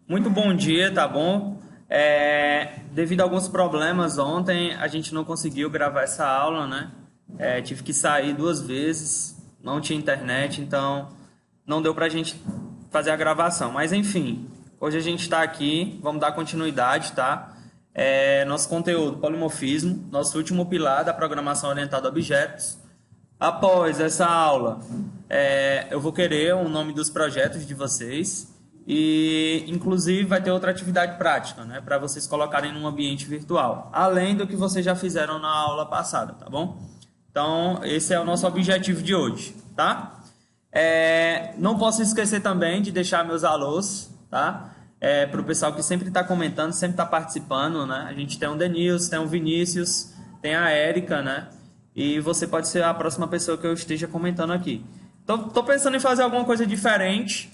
Muito bom dia, tá bom? Devido a alguns problemas ontem, a gente não conseguiu gravar essa aula, né? Tive que sair 2 vezes, não tinha internet, então não deu pra gente fazer a gravação. Mas enfim, hoje a gente está aqui, vamos dar continuidade, tá? Nosso conteúdo, polimorfismo, nosso último pilar da programação orientada a objetos. Após essa aula, eu vou querer o nome dos projetos de vocês e, inclusive, vai ter outra atividade prática, né, para vocês colocarem num ambiente virtual, além do que vocês já fizeram na aula passada, tá bom? Então, esse é o nosso objetivo de hoje, tá? Não posso esquecer também de deixar meus alôs, tá? Para o pessoal que sempre está comentando, sempre está participando, né? A gente tem o Denilson, tem o Vinícius, tem a Érica, né? E você pode ser a próxima pessoa que eu esteja comentando aqui. Então, estou pensando em fazer alguma coisa diferente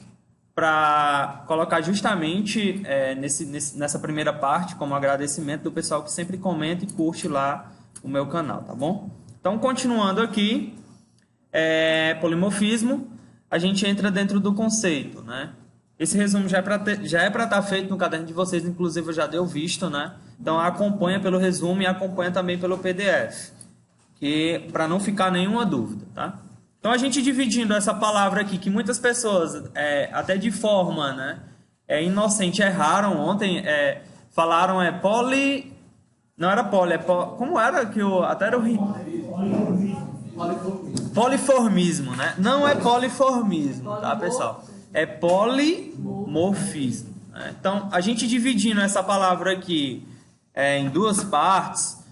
para colocar justamente nessa primeira parte como agradecimento do pessoal que sempre comenta e curte lá o meu canal, tá bom? Então, continuando aqui, polimorfismo, a gente entra dentro do conceito, né? Esse resumo já é para estar feito no caderno de vocês, inclusive eu já dei o visto, né? Então, acompanha pelo resumo e acompanha também pelo PDF, que para não ficar nenhuma dúvida, tá? Então, a gente dividindo essa palavra aqui, que muitas pessoas, até de forma, né, inocente, erraram ontem, falaram poli... Não era poli, como era que o... Até era o... Poliformismo, né? Não é poliformismo, tá, pessoal? É polimorfismo, né? Então, a gente dividindo essa palavra aqui em duas partes,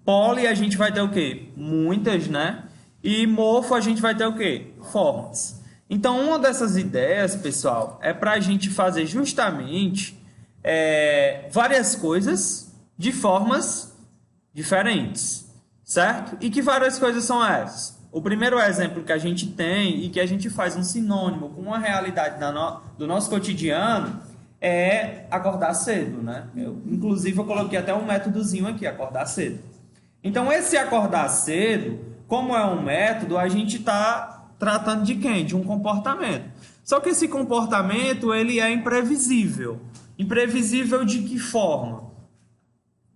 poli a gente vai ter o quê? Muitas, né? E morfo a gente vai ter o quê? Formas. Então, uma dessas ideias, pessoal, é para a gente fazer justamente várias coisas de formas diferentes, certo? E que várias coisas são essas? O primeiro exemplo que a gente tem e que a gente faz um sinônimo com uma realidade do nosso cotidiano é acordar cedo, né? Inclusive, eu coloquei até um métodozinho aqui, acordar cedo. Então, esse acordar cedo, como é um método, a gente está tratando de quem? De um comportamento. Só que esse comportamento, ele é imprevisível. Imprevisível de que forma?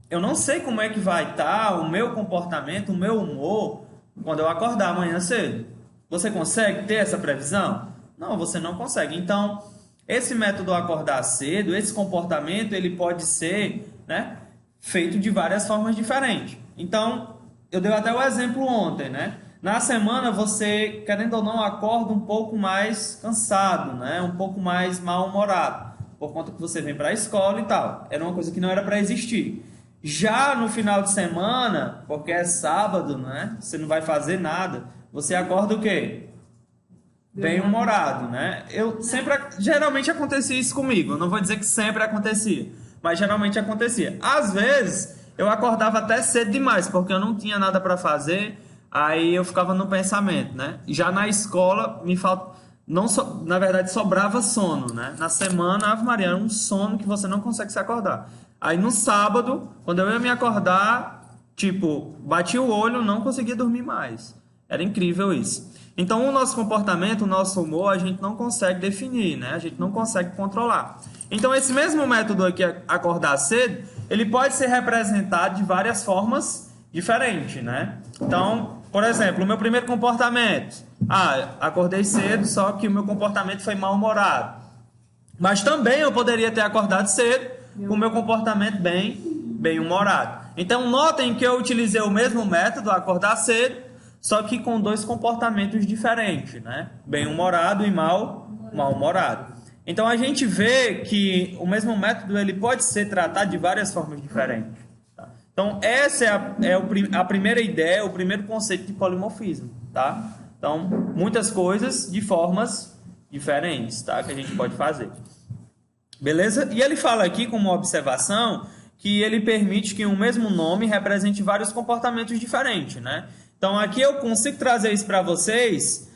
Eu não sei como é que vai estar o meu comportamento, o meu humor, quando eu acordar amanhã cedo. Você consegue ter essa previsão? Não, você não consegue. Então, esse método acordar cedo, esse comportamento, ele pode ser, né, feito de várias formas diferentes. Então, eu dei até o exemplo ontem, né? Na semana você, querendo ou não, acorda um pouco mais cansado, né? Um pouco mais mal-humorado, por conta que você vem para a escola e tal. Era uma coisa que não era para existir. Já no final de semana, porque é sábado, né? Você não vai fazer nada. Você acorda o quê? Bem-humorado, né? Geralmente acontecia isso comigo. Eu não vou dizer que sempre acontecia, mas geralmente acontecia. Às vezes eu acordava até cedo demais, porque eu não tinha nada para fazer, aí eu ficava no pensamento, né? Já na escola, na verdade, sobrava sono, né? Na semana, Ave Maria, era um sono que você não consegue se acordar. Aí no sábado, quando eu ia me acordar, tipo, bati o olho, não conseguia dormir mais. Era incrível isso. Então, o nosso comportamento, o nosso humor, a gente não consegue definir, né? A gente não consegue controlar. Então, esse mesmo método aqui, acordar cedo, ele pode ser representado de várias formas diferentes, né? Então, por exemplo, o meu primeiro comportamento. Acordei cedo, só que o meu comportamento foi mal-humorado. Mas também eu poderia ter acordado cedo com o meu comportamento bem-humorado. Então, notem que eu utilizei o mesmo método, acordar cedo, só que com dois comportamentos diferentes, né? Bem-humorado e mal-humorado. Então, a gente vê que o mesmo método ele pode ser tratado de várias formas diferentes. Tá? Então, essa é a primeira ideia, o primeiro conceito de polimorfismo. Tá? Então, muitas coisas de formas diferentes, tá? Que a gente pode fazer. Beleza? E ele fala aqui, como observação, que ele permite que um mesmo nome represente vários comportamentos diferentes, né? Então, aqui eu consigo trazer isso para vocês,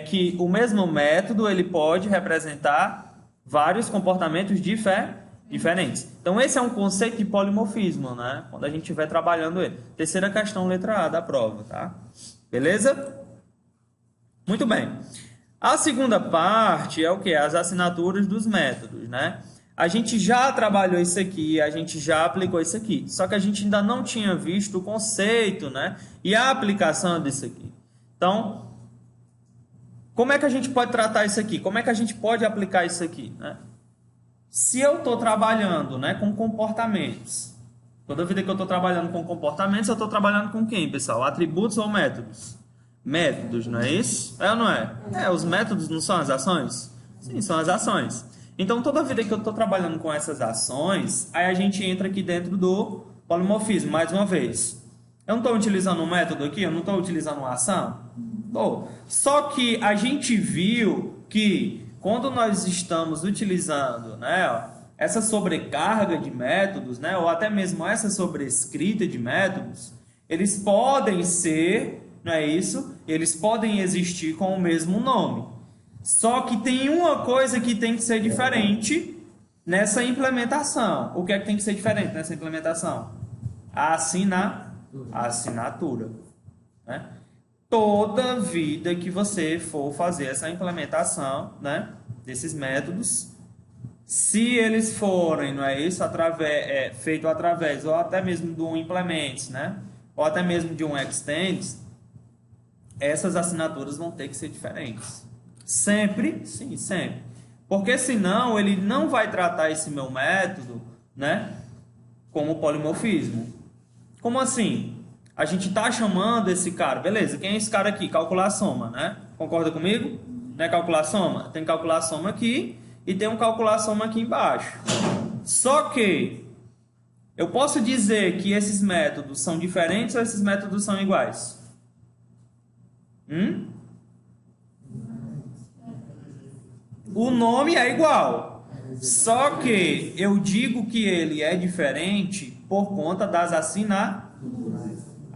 que o mesmo método ele pode representar vários comportamentos diferentes. Então, esse é um conceito de polimorfismo, né? Quando a gente estiver trabalhando ele. Terceira questão, letra A da prova, tá? Beleza? Muito bem. A segunda parte é o que? As assinaturas dos métodos, né? A gente já trabalhou isso aqui, a gente já aplicou isso aqui. Só que a gente ainda não tinha visto o conceito, né? E a aplicação disso aqui. Então, como é que a gente pode tratar isso aqui? Como é que a gente pode aplicar isso aqui, né? Se eu estou trabalhando, né, com comportamentos, toda vida que eu estou trabalhando com comportamentos, eu estou trabalhando com quem, pessoal? Atributos ou métodos? Métodos, não é isso? É ou não é? Os métodos não são as ações? Sim, são as ações. Então, toda vida que eu estou trabalhando com essas ações, aí a gente entra aqui dentro do polimorfismo, mais uma vez. Eu não estou utilizando um método aqui, eu não estou utilizando uma ação? Estou. Só que a gente viu que quando nós estamos utilizando, né, essa sobrecarga de métodos, né, ou até mesmo essa sobrescrita de métodos, eles podem ser, não é isso? Eles podem existir com o mesmo nome. Só que tem uma coisa que tem que ser diferente nessa implementação. O que é que tem que ser diferente nessa implementação? A assinatura. Né? Toda vida que você for fazer essa implementação, né, desses métodos, se eles forem, não é isso, feito através ou até mesmo de um implements, né, ou até mesmo de um extends, essas assinaturas vão ter que ser diferentes. Sempre, sim, sempre. Porque senão ele não vai tratar esse meu método, né, como polimorfismo. Como assim? A gente está chamando esse cara, beleza, quem é esse cara aqui? Calcular a soma, né? Concorda comigo? Não é calcular a soma? Tem calcular a soma aqui e tem um calcular a soma aqui embaixo. Só que eu posso dizer que esses métodos são diferentes ou esses métodos são iguais? O nome é igual. Só que eu digo que ele é diferente por conta das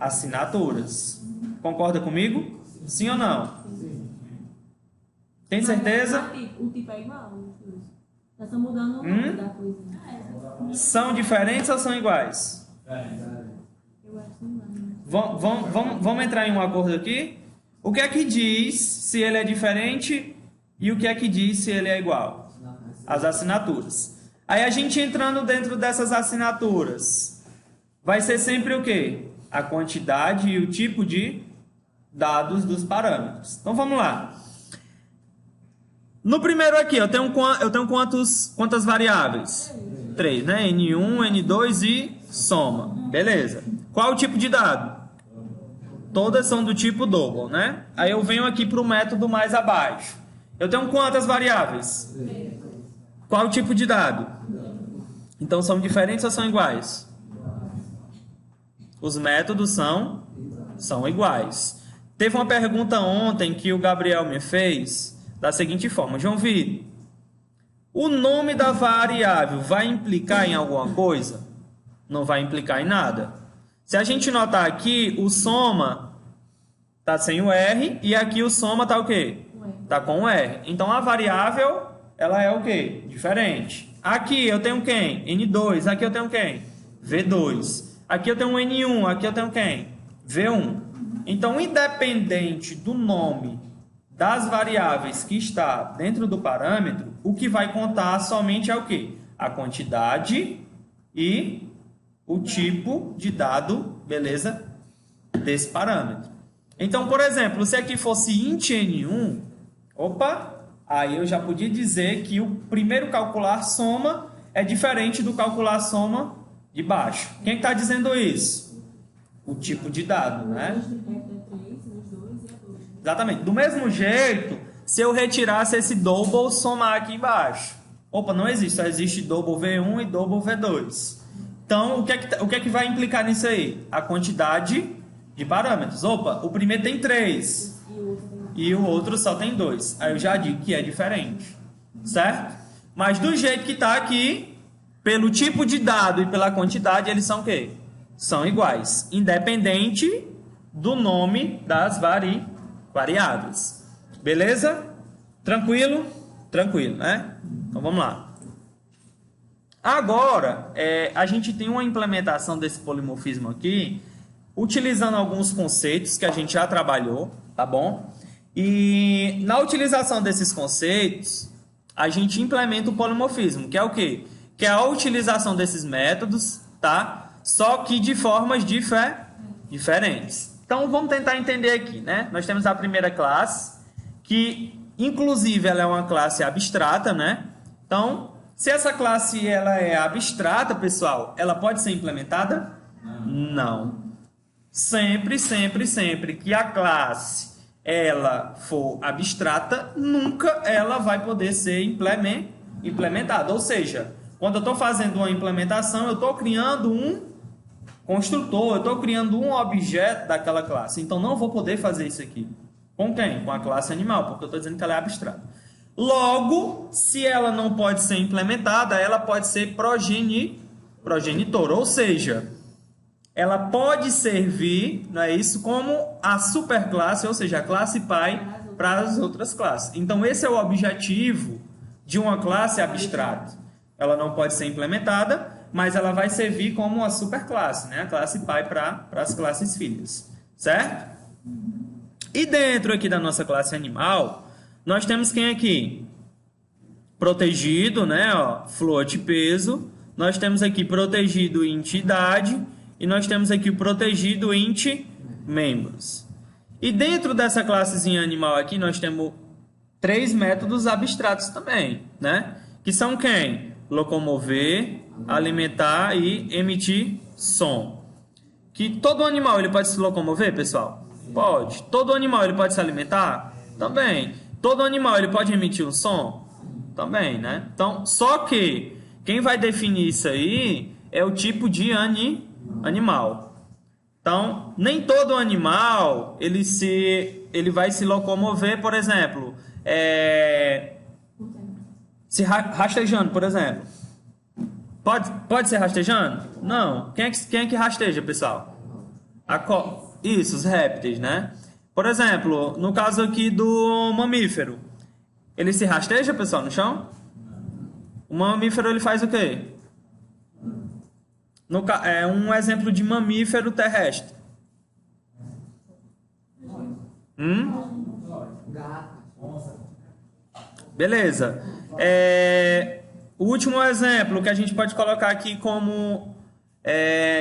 assinaturas. Concorda comigo? Sim ou não? Tem certeza? O tipo é igual. Tá só mudando o nome da coisa. São diferentes ou são iguais? Eu acho que não. Vamos entrar em um acordo aqui? O que é que diz se ele é diferente e o que é que diz se ele é igual? As assinaturas. Aí a gente entrando dentro dessas assinaturas, vai ser sempre o quê? A quantidade e o tipo de dados dos parâmetros. Então vamos lá. No primeiro aqui, eu tenho quantas variáveis? 3, né? N1, N2 e soma. Beleza. Qual o tipo de dado? Todas são do tipo double, né? Aí eu venho aqui para o método mais abaixo. Eu tenho quantas variáveis? Qual o tipo de dado? Então são diferentes ou são iguais? Os métodos são iguais. Teve uma pergunta ontem que o Gabriel me fez da seguinte forma: João Vitor, o nome da variável vai implicar em alguma coisa? Não vai implicar em nada. Se a gente notar aqui, o soma está sem o R e aqui o soma está o quê? Está com o R. Então a variável, ela é o quê? Diferente. Aqui eu tenho quem? N2. Aqui eu tenho quem? V2. Aqui eu tenho um N1, aqui eu tenho quem? V1. Então, independente do nome das variáveis que está dentro do parâmetro, o que vai contar somente é o quê? A quantidade e o tipo de dado, beleza? Desse parâmetro. Então, por exemplo, se aqui fosse int N1, aí eu já podia dizer que o primeiro calcular soma é diferente do calcular soma de baixo. Quem está dizendo isso? O tipo de dado, né? Exatamente. Do mesmo jeito, se eu retirasse esse double, somar aqui embaixo. Não existe. Só existe double V1 e double V2. Então, o que é que vai implicar nisso aí? A quantidade de parâmetros. O primeiro tem 3 e o outro só tem 2. Aí eu já digo que é diferente. Certo? Mas do jeito que está aqui, pelo tipo de dado e pela quantidade, eles são o quê? São iguais, independente do nome das variáveis. Beleza? Tranquilo? Tranquilo, né? Então vamos lá. Agora, a gente tem uma implementação desse polimorfismo aqui, utilizando alguns conceitos que a gente já trabalhou, tá bom? E na utilização desses conceitos, a gente implementa o polimorfismo, que é o quê? que é a utilização desses métodos, tá? Só que de formas diferentes. Então, vamos tentar entender aqui, né? Nós temos a primeira classe, que, inclusive, ela é uma classe abstrata, né? Então, se essa classe ela é abstrata, pessoal, ela pode ser implementada? Não. Sempre que a classe ela for abstrata, nunca ela vai poder ser implementada. Ou seja, quando eu estou fazendo uma implementação, eu estou criando um construtor, eu estou criando um objeto daquela classe. Então, não vou poder fazer isso aqui. Com quem? Com a classe animal, porque eu estou dizendo que ela é abstrata. Logo, se ela não pode ser implementada, ela pode ser progenitora. Ou seja, ela pode servir, não é isso, como a superclasse, ou seja, a classe pai para as outras classes. Então, esse é o objetivo de uma classe abstrata. Ela não pode ser implementada, mas ela vai servir como uma superclasse, né? A classe pai para as classes filhas, certo? E dentro aqui da nossa classe animal, nós temos quem aqui? Protegido, né? Ó, float peso. Nós temos aqui protegido int idade. E nós temos aqui o protegido int membros. E dentro dessa classezinha animal aqui, nós temos 3 métodos abstratos também, né? Que são quem? Locomover, alimentar e emitir som. Que todo animal ele pode se locomover, pessoal? Pode. Todo animal ele pode se alimentar? Também. Todo animal ele pode emitir um som? Também, né? Então, só que quem vai definir isso aí é o tipo de animal. Então, nem todo animal ele vai se locomover, por exemplo, se rastejando, por exemplo. Pode ser rastejando? Não. Quem é que rasteja, pessoal? Isso, os répteis, né? Por exemplo, no caso aqui do mamífero, ele se rasteja, pessoal, no chão? O mamífero ele faz o quê? É um exemplo de mamífero terrestre. Beleza. O último exemplo que a gente pode colocar aqui como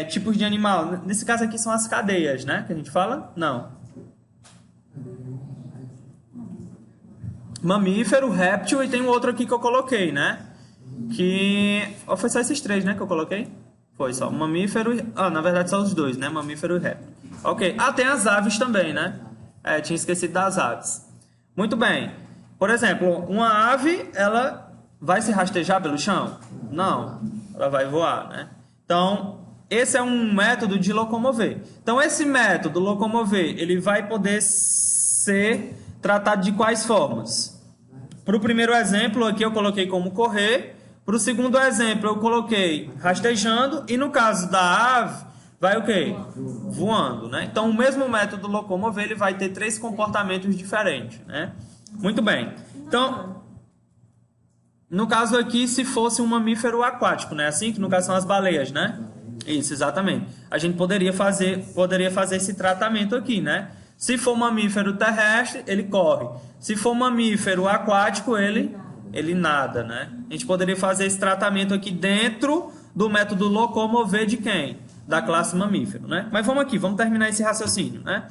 tipos de animal. Nesse caso aqui são as cadeias, né? Que a gente fala? Não. Mamífero, réptil e tem um outro aqui que eu coloquei, né? Foi só esses 3, né, que eu coloquei? Foi só mamífero e... na verdade são os 2, né? Mamífero e réptil. Ok. Tem as aves também, né? Tinha esquecido das aves. Muito bem. Por exemplo, uma ave, ela vai se rastejar pelo chão? Não. Ela vai voar, né? Então, esse é um método de locomover. Então, esse método locomover, ele vai poder ser tratado de quais formas? Para o primeiro exemplo, aqui eu coloquei como correr. Para o segundo exemplo, eu coloquei rastejando. E no caso da ave, vai o quê? Voando, né? Então, o mesmo método locomover, ele vai ter 3 comportamentos diferentes, né? Muito bem. Então, no caso aqui, se fosse um mamífero aquático, né? Assim que no caso são as baleias, né? Isso, exatamente. A gente poderia fazer esse tratamento aqui, né? Se for mamífero terrestre, ele corre. Se for mamífero aquático, ele nada, né? A gente poderia fazer esse tratamento aqui dentro do método locomover de quem? Da classe mamífero, né? Mas vamos aqui, vamos terminar esse raciocínio, né?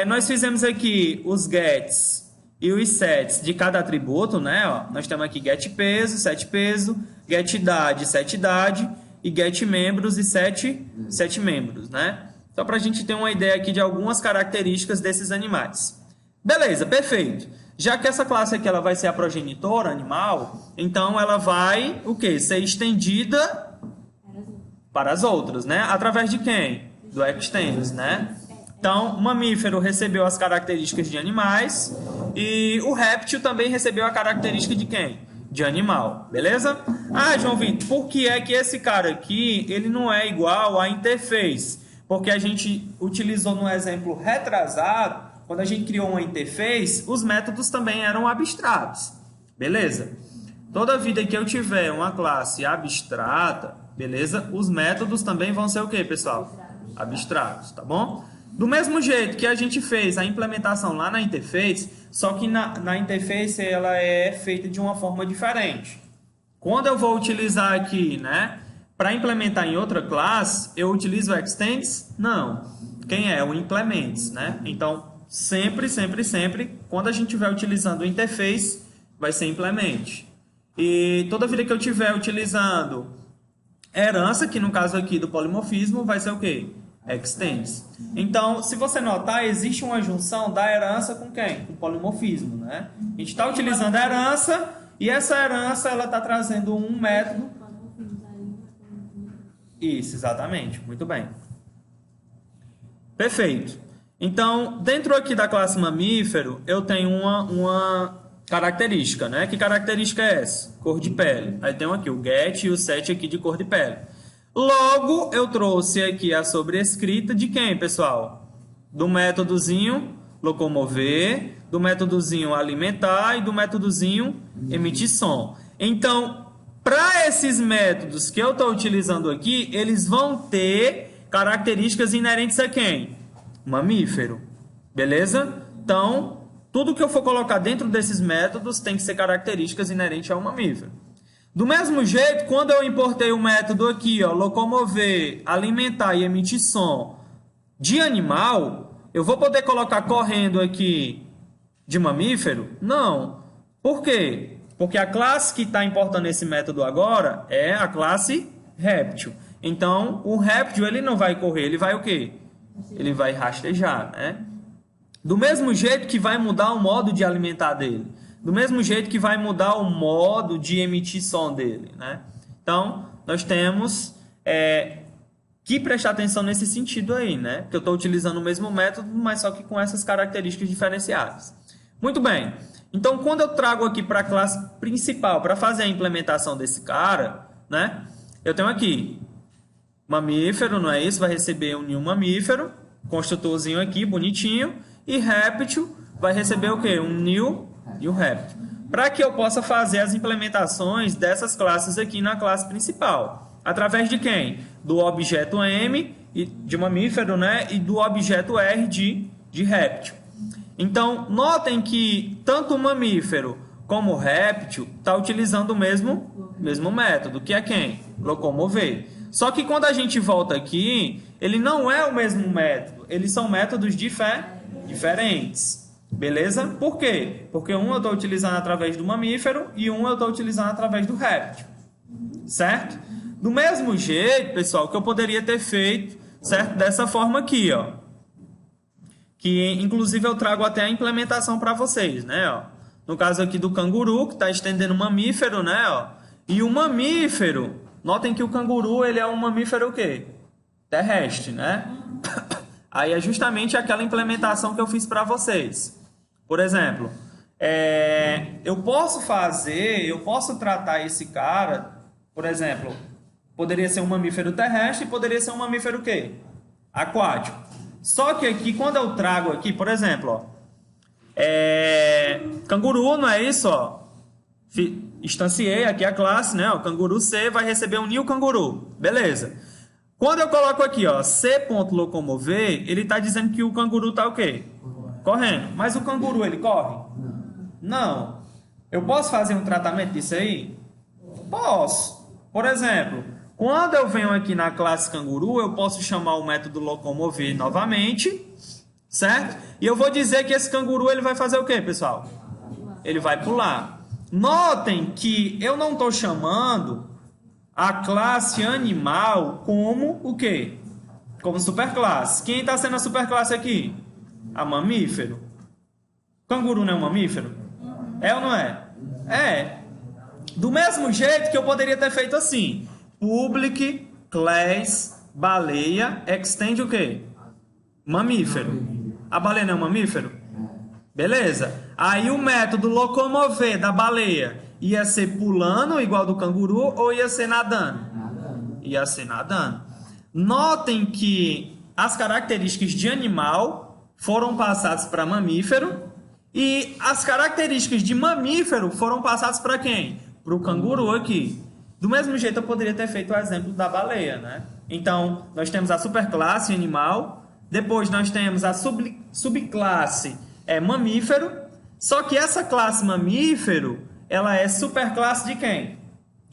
Nós fizemos aqui os gets e os sets de cada atributo, né? Ó, nós temos aqui get peso, set peso, get idade, set idade e get membros e set membros, né? Só para a gente ter uma ideia aqui de algumas características desses animais. Beleza, perfeito. Já que essa classe aqui ela vai ser a progenitora animal, então ela vai o quê? Ser estendida para as outras, né? Através de quem? Do extends, né? Então, o mamífero recebeu as características de animais e o réptil também recebeu a característica de quem? De animal, beleza? João Vitor, por que é que esse cara aqui ele não é igual à interface? Porque a gente utilizou no exemplo retrasado, quando a gente criou uma interface, os métodos também eram abstratos, beleza? Toda vida que eu tiver uma classe abstrata, beleza? Os métodos também vão ser o quê, pessoal? Abstratos, tá bom? Do mesmo jeito que a gente fez a implementação lá na interface, só que na interface ela é feita de uma forma diferente. quando eu vou utilizar aqui, né, para implementar em outra classe, eu utilizo o extends? Não. Quem é? O implements, né? Então, sempre, quando a gente estiver utilizando o interface, vai ser implement. E toda vida que eu estiver utilizando herança, que no caso aqui do polimorfismo, vai ser o quê? Extends. Então, se você notar, existe uma junção da herança com quem? Com o polimorfismo, né? A gente está utilizando a herança e essa herança ela está trazendo um método. Isso, exatamente. Muito bem. Perfeito. Então, dentro aqui da classe mamífero, eu tenho uma característica, né? Que característica é essa? Cor de pele. Aí tem aqui o get e o set aqui de cor de pele. Logo, eu trouxe aqui a sobrescrita de quem, pessoal? Do métodozinho locomover, do métodozinho alimentar e do métodozinho emitir som. Então, para esses métodos que eu estou utilizando aqui, eles vão ter características inerentes a quem? Mamífero. Beleza? Então, tudo que eu for colocar dentro desses métodos tem que ser características inerentes ao mamífero. Do mesmo jeito, quando eu importei o método aqui, ó, locomover, alimentar e emitir som de animal, eu vou poder colocar correndo aqui de mamífero? Não. Por quê? Porque a classe que está importando esse método agora é a classe réptil. Então, o réptil ele não vai correr, ele vai o quê? Ele vai rastejar, né? Do mesmo jeito que vai mudar o modo de alimentar dele. Do mesmo jeito que vai mudar o modo de emitir som dele, né? Então, nós temos que prestar atenção nesse sentido aí, né? Porque eu estou utilizando o mesmo método, mas só que com essas características diferenciadas. Muito bem. Então, quando eu trago aqui para a classe principal, para fazer a implementação desse cara, né? Eu tenho aqui mamífero, não é isso? Vai receber um new mamífero, construtorzinho aqui, bonitinho. E réptil vai receber o quê? Um new e o réptil. Para que eu possa fazer as implementações dessas classes aqui na classe principal. Através de quem? Do objeto M de mamífero, né? E do objeto R de réptil. Então, notem que tanto o mamífero como o réptil está utilizando o mesmo método, que é quem? Locomover. Só que quando a gente volta aqui, ele não é o mesmo método. Eles são métodos diferentes. Beleza? Por quê? Porque um eu estou utilizando através do mamífero e um eu estou utilizando através do réptil. Certo? Do mesmo jeito, pessoal, que eu poderia ter feito, certo? Dessa forma aqui, ó. Que, inclusive, eu trago até a implementação para vocês, né? Ó. No caso aqui do canguru, que está estendendo o mamífero, né? Ó. E o mamífero, notem que o canguru, ele é um mamífero o quê? Terrestre, né? Aí é justamente aquela implementação que eu fiz para vocês. Por exemplo, eu posso tratar esse cara, por exemplo, poderia ser um mamífero terrestre e poderia ser um mamífero o quê? Aquático. Só que aqui, quando eu trago aqui, por exemplo, ó, canguru, não é isso? Ó, instanciei aqui a classe, né? O canguru C vai receber um new canguru. Beleza. Quando eu coloco aqui, ó, C.locomover, ele está dizendo que o canguru está o quê? Correndo. Mas o canguru, ele corre? Não. Eu posso fazer um tratamento disso aí? Posso. Por exemplo, quando eu venho aqui na classe canguru, eu posso chamar o método locomover novamente, certo? E eu vou dizer que esse canguru, ele vai fazer o quê, pessoal? Ele vai pular. Notem que eu não estou chamando a classe animal como o quê? Como superclasse. Quem está sendo a superclasse aqui? A mamífero. Canguru não é um mamífero? É ou não é? É. Do mesmo jeito que eu poderia ter feito assim. Public, class, baleia, extend o quê? Mamífero. A baleia não é um mamífero? Beleza. Aí o método locomover da baleia ia ser pulando, igual do canguru, ou ia ser nadando? Ia ser nadando. Notem que as características de animal foram passadas para mamífero e as características de mamífero foram passadas para quem? Para o canguru aqui. Do mesmo jeito eu poderia ter feito o exemplo da baleia, né? Então, nós temos a superclasse animal, depois nós temos a subclasse mamífero, só que essa classe mamífero ela é superclasse de quem?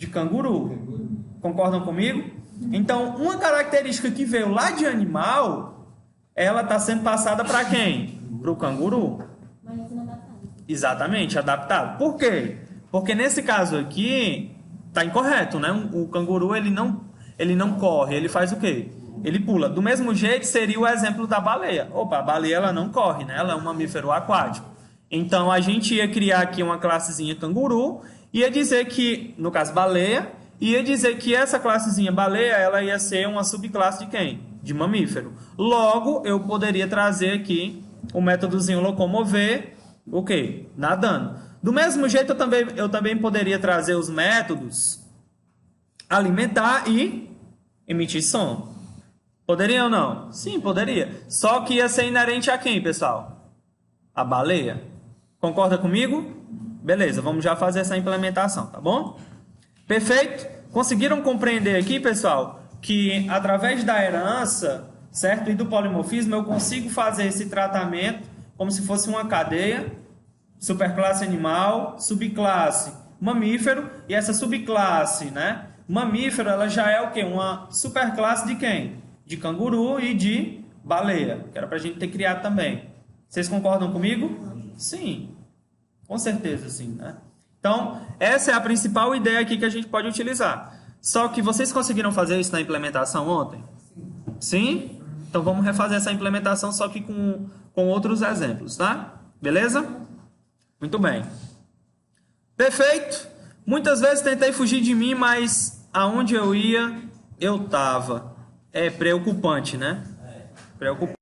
De canguru. Concordam comigo? Então, uma característica que veio lá de animal, ela está sendo passada para quem? Para o canguru. Mas ensino adaptado. Exatamente, adaptado. Por quê? Porque nesse caso aqui, está incorreto, né? O canguru, ele não corre, ele faz o quê? Ele pula. Do mesmo jeito, seria o exemplo da baleia. Opa, a baleia ela não corre, né? Ela é um mamífero aquático. Então, a gente ia criar aqui uma classezinha canguru, ia dizer que, no caso baleia, ia dizer que essa classezinha baleia, ela ia ser uma subclasse de quem? De mamífero. Logo, eu poderia trazer aqui o métodozinho locomover, o quê? Nadando. Do mesmo jeito, eu também poderia trazer os métodos alimentar e emitir som. Poderia ou não? Sim, poderia. Só que ia ser inerente a quem, pessoal? A baleia. Concorda comigo? Beleza, vamos já fazer essa implementação, tá bom? Perfeito? Conseguiram compreender aqui, pessoal, que através da herança, certo? E do polimorfismo, eu consigo fazer esse tratamento como se fosse uma cadeia, superclasse animal, subclasse mamífero, e essa subclasse, né? Mamífero, ela já é o quê? Uma superclasse de quem? De canguru e de baleia, que era pra gente ter criado também. Vocês concordam comigo? Sim, com certeza sim, né? Então, essa é a principal ideia aqui que a gente pode utilizar. Só que vocês conseguiram fazer isso na implementação ontem? Sim? Então, vamos refazer essa implementação só que com outros exemplos, tá? Beleza? Muito bem. Perfeito. Muitas vezes tentei fugir de mim, mas aonde eu ia, eu tava. É preocupante, né? Preocupante.